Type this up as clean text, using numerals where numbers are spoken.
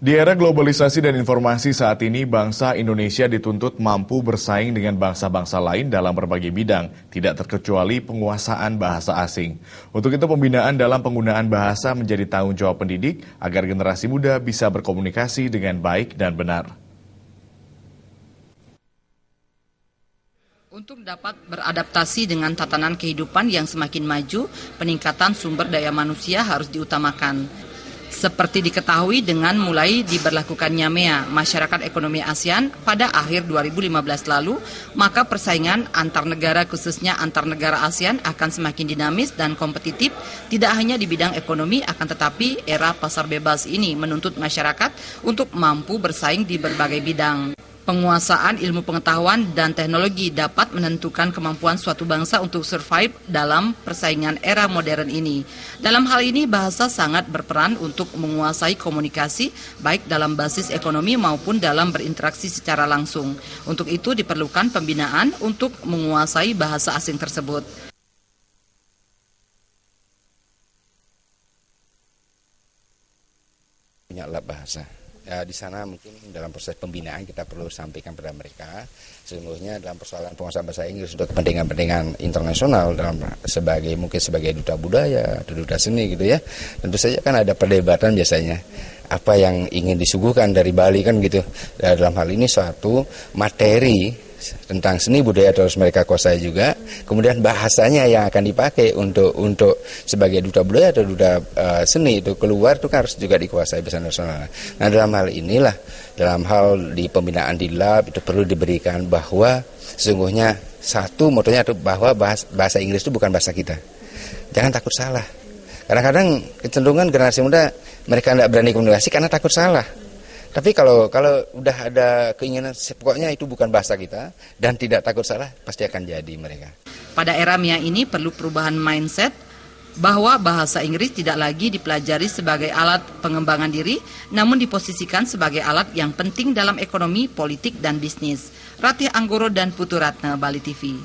Di era globalisasi dan informasi saat ini, bangsa Indonesia dituntut mampu bersaing dengan bangsa-bangsa lain dalam berbagai bidang, tidak terkecuali penguasaan bahasa asing. Untuk itu, pembinaan dalam penggunaan bahasa menjadi tanggung jawab pendidik agar generasi muda bisa berkomunikasi dengan baik dan benar. Untuk dapat beradaptasi dengan tatanan kehidupan yang semakin maju, peningkatan sumber daya manusia harus diutamakan. Seperti diketahui dengan mulai diberlakukannya MEA, Masyarakat Ekonomi ASEAN, pada akhir 2015 lalu, maka persaingan antar negara khususnya antar negara ASEAN akan semakin dinamis dan kompetitif, tidak hanya di bidang ekonomi, akan tetapi era pasar bebas ini menuntut masyarakat untuk mampu bersaing di berbagai bidang. Penguasaan ilmu pengetahuan dan teknologi dapat menentukan kemampuan suatu bangsa untuk survive dalam persaingan era modern ini. Dalam hal ini, bahasa sangat berperan untuk menguasai komunikasi, baik dalam basis ekonomi maupun dalam berinteraksi secara langsung. Untuk itu diperlukan pembinaan untuk menguasai bahasa asing tersebut. Punya lab bahasa. Ya, di sana mungkin dalam proses pembinaan kita perlu sampaikan pada mereka sesungguhnya dalam persoalan penguasaan bahasa Inggris untuk kepentingan-kepentingan internasional dalam mungkin sebagai duta budaya atau duta seni gitu ya. Tentu saja kan ada perdebatan biasanya apa yang ingin disuguhkan dari Bali kan gitu. Dalam hal ini suatu materi tentang seni budaya harus mereka kuasai juga. Kemudian bahasanya yang akan dipakai untuk sebagai duta budaya atau duta seni itu keluar itu kan harus juga dikuasai bahasa nasional. Nah, dalam hal inilah, dalam hal di pembinaan di lab itu perlu diberikan bahwa sesungguhnya satu motonya itu bahwa bahasa Inggris itu bukan bahasa kita. Jangan takut salah. Kadang-kadang kecenderungan generasi muda mereka tidak berani komunikasi karena takut salah. Tapi kalau udah ada keinginan, pokoknya itu bukan bahasa kita dan tidak takut salah, pasti akan jadi mereka. Pada era MEA ini perlu perubahan mindset bahwa bahasa Inggris tidak lagi dipelajari sebagai alat pengembangan diri, namun diposisikan sebagai alat yang penting dalam ekonomi, politik, dan bisnis. Ratih Anggoro dan Putu Ratna, Bali TV.